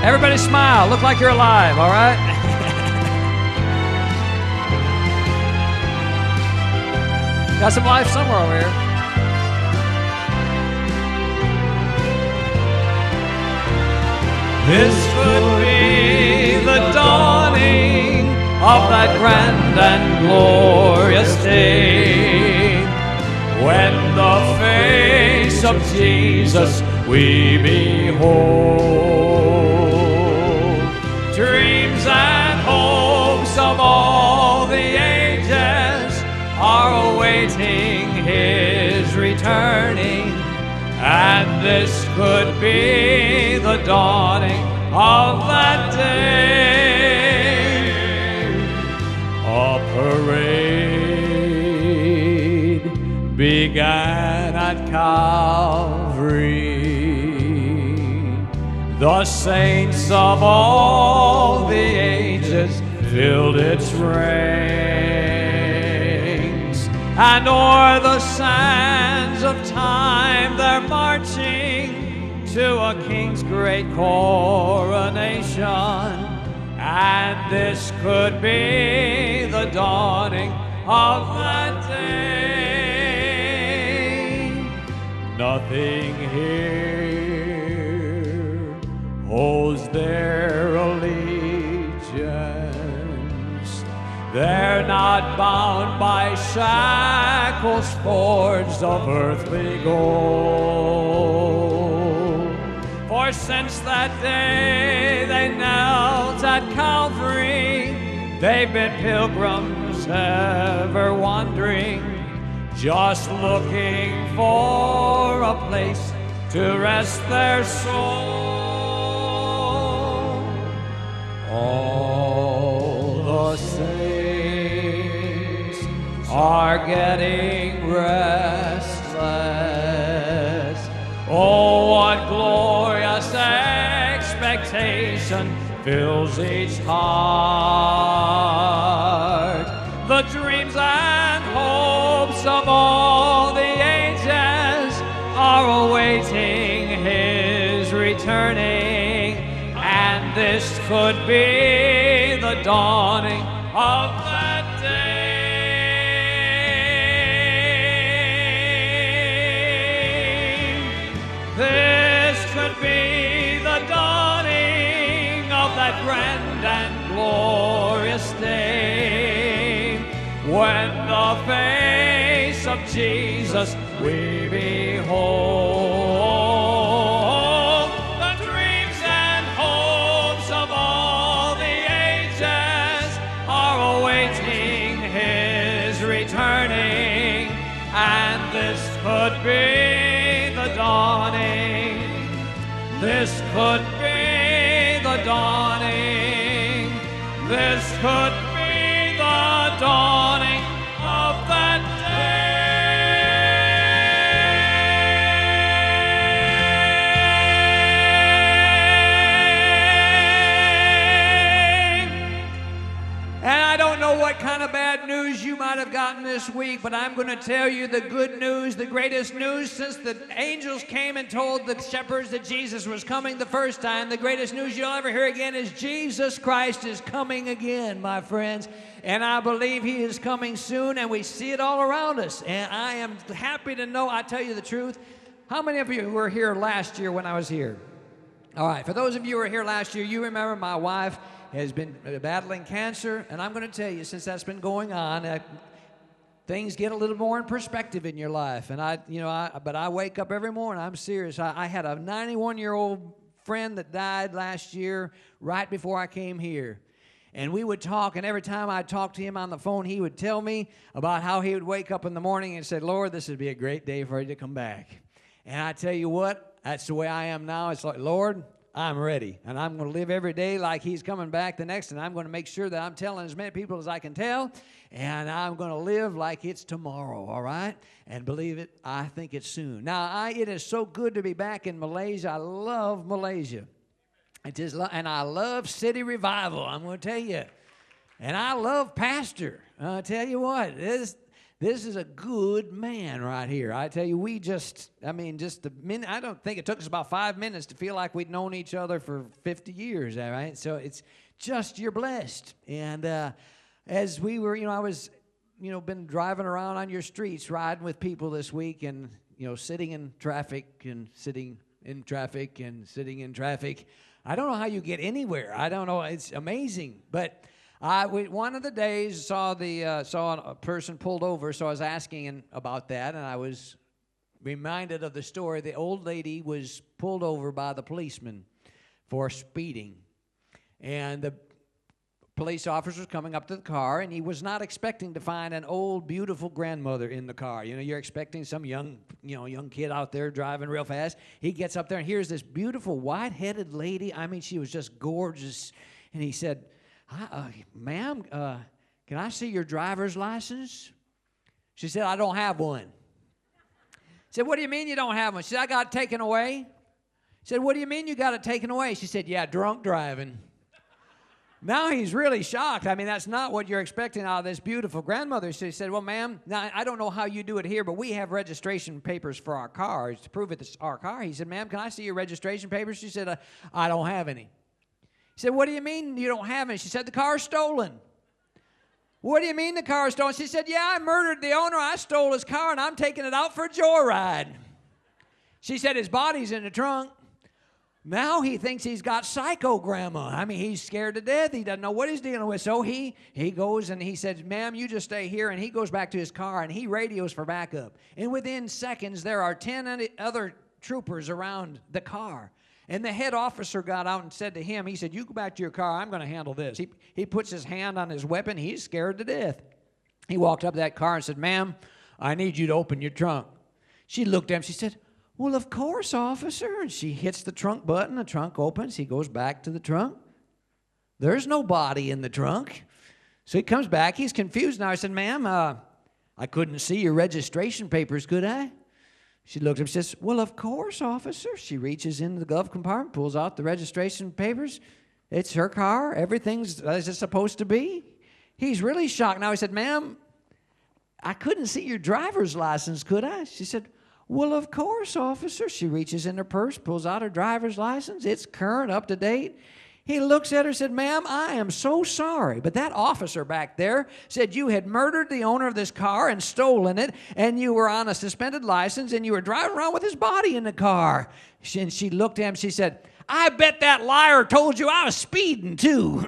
Everybody smile. Look like you're alive, all right? Got some life somewhere over here. This could be the dawning of that grand and glorious day, when the face of Jesus we behold. Dreams and hopes of all the ages are awaiting His returning, and this could be the dawning of that day. A parade began at Calvary. The saints of all the ages filled its ranks, and o'er the sands of time they're marching to a king's great coronation. And this could be the dawning of that day. Nothing here holds their allegiance. They're not bound by shackles forged of earthly gold. For since that day they knelt at Calvary, they've been pilgrims ever wandering, just looking for a place to rest their soul. All the saints are getting restless. Oh, what glorious expectation fills each heart. The dreams and hopes of all the ages are awaiting His returning, and this could be the dawning of that day. This could be the dawning of that grand and glorious day, when the face of Jesus we behold. The dreams and hopes of all the ages are awaiting His returning, and this could be the dawning. This could be the dawning. This could be the dawning of that day. And I don't know what kind of bad news you might have gotten this week, but I'm going to tell you the good news, the greatest news since the angels came and told the shepherds that Jesus was coming the first time. The greatest news you'll ever hear again is Jesus Christ is coming again, my friends. And I believe He is coming soon, and we see it all around us. And I am happy to know, I tell you the truth. How many of you were here last year when I was here? All right, for those of you who were here last year, you remember my wife has been battling cancer, and I'm going to tell you, since that's been going on, things get a little more in perspective in your life. And but I wake up every morning, I'm serious. I had a 91-year-old friend that died last year right before I came here. And we would talk, and every time I'd talk to him on the phone, he would tell me about how he would wake up in the morning and say, Lord, this would be a great day for you to come back. And I tell you what, that's the way I am now. It's like, Lord, I'm ready, and I'm going to live every day like He's coming back the next, and I'm going to make sure that I'm telling as many people as I can tell, and I'm going to live like it's tomorrow, all right? And believe it, I think it's soon. Now, it is so good to be back in Malaysia. I love Malaysia. And I love City Revival, I'm going to tell you. And I love Pastor. I'll tell you what, this this is a good man right here. I tell you, just the minute, I don't think it took us about 5 minutes to feel like we'd known each other for 50 years, all right? So it's just, you're blessed. And as we were, I was, been driving around on your streets, riding with people this week, and, sitting in traffic and sitting in traffic and sitting in traffic. I don't know how you get anywhere. I don't know. It's amazing. But one of the days saw a person pulled over, so I was asking about that, and I was reminded of the story. The old lady was pulled over by the policeman for speeding, and the police officer was coming up to the car, and he was not expecting to find an old, beautiful grandmother in the car. You're expecting some young kid out there driving real fast. He gets up there, and here's this beautiful, white-headed lady. I mean, she was just gorgeous. And he said, ma'am, can I see your driver's license? She said, I don't have one. He said, what do you mean you don't have one? She said, I got it taken away. He said, what do you mean you got it taken away? She said, yeah, drunk driving. Now he's really shocked. I mean, that's not what you're expecting out of this beautiful grandmother. So he said, well, ma'am, now I don't know how you do it here, but we have registration papers for our cars to prove it's our car. He said, ma'am, can I see your registration papers? She said, I don't have any. He said, what do you mean you don't have any? She said, the car's stolen. What do you mean the car's stolen? She said, yeah, I murdered the owner. I stole his car, and I'm taking it out for a joyride. She said, his body's in the trunk. Now he thinks he's got psycho grandma. I mean, he's scared to death. He doesn't know what he's dealing with. So he goes and he says, ma'am, you just stay here. And he goes back to his car and he radios for backup. And within seconds, there are 10 other troopers around the car. And the head officer got out and said to him, he said, you go back to your car. I'm going to handle this. He puts his hand on his weapon. He's scared to death. He walked up to that car and said, ma'am, I need you to open your trunk. She looked at him. She said, well, of course, officer. And she hits the trunk button. The trunk opens. He goes back to the trunk. There's no body in the trunk. So he comes back. He's confused now. I said, ma'am, I couldn't see your registration papers, could I? She looks up and says, well, of course, officer. She reaches into the glove compartment, pulls out the registration papers. It's her car. Everything's as it's supposed to be. He's really shocked. Now he said, ma'am, I couldn't see your driver's license, could I? She said, well, of course, officer. She reaches in her purse, pulls out her driver's license. It's current, up to date. He looks at her and said, ma'am, I am so sorry, but that officer back there said you had murdered the owner of this car and stolen it, and you were on a suspended license, and you were driving around with his body in the car. And she looked at him. She said, I bet that liar told you I was speeding, too.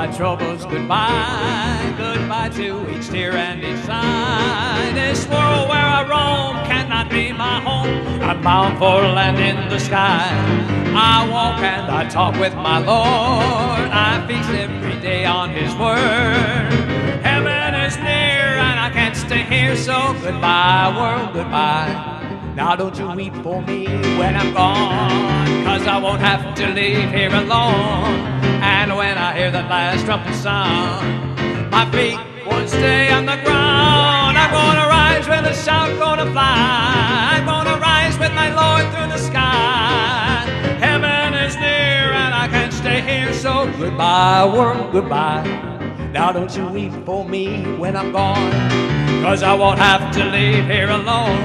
my troubles goodbye. Goodbye to each tear and each sigh. This world where I roam cannot be my home. I'm bound for land in the sky. I walk and I talk with my Lord. I feast every day on His word. Heaven is near and I can't stay here, so goodbye world, goodbye. Now don't you weep for me when I'm gone, 'cause I won't have to leave here alone. And when I hear that last trumpet sound, my feet won't stay on the ground. I'm gonna rise with a shout, gonna fly. I'm gonna rise with my Lord through the sky. Heaven is near and I can't stay here, so goodbye world, goodbye. Now don't you weep for me when I'm gone, 'cause I won't have to leave here alone.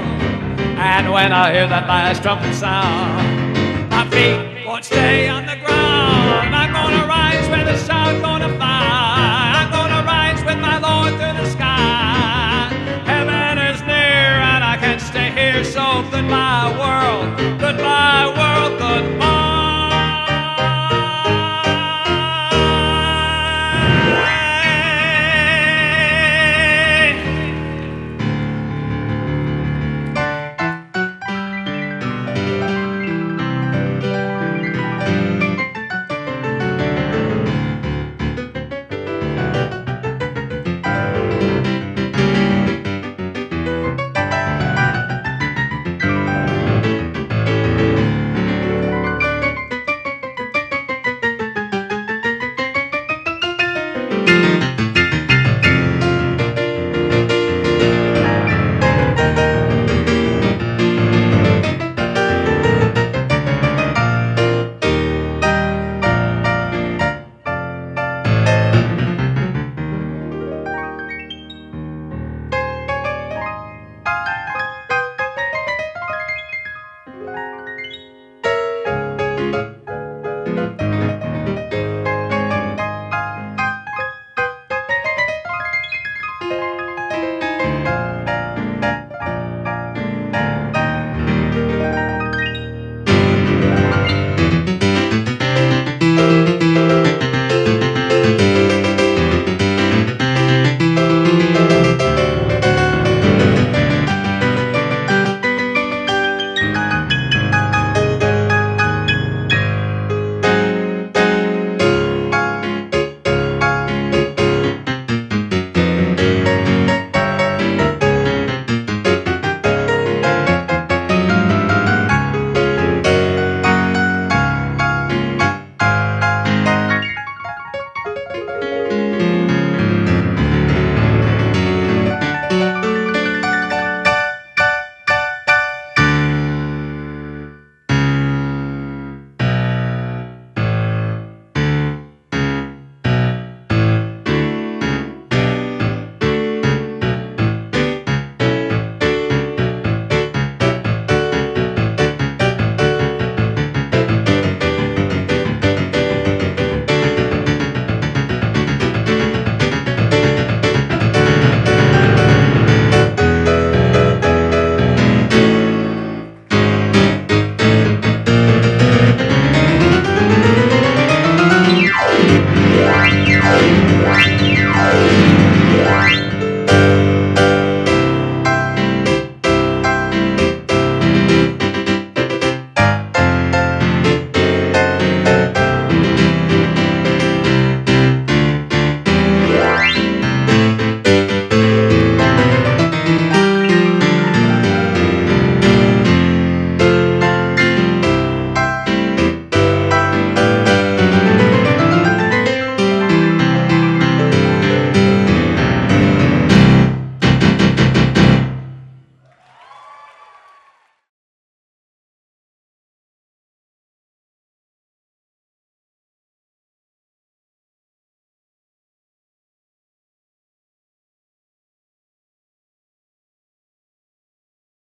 And when I hear that last trumpet sound, my feet won't stay on the ground. I'm gonna rise with a shout, gonna fly. I'm gonna rise with my Lord through the sky. Heaven is near and I can't stay here, so goodbye world, goodbye world, goodbye.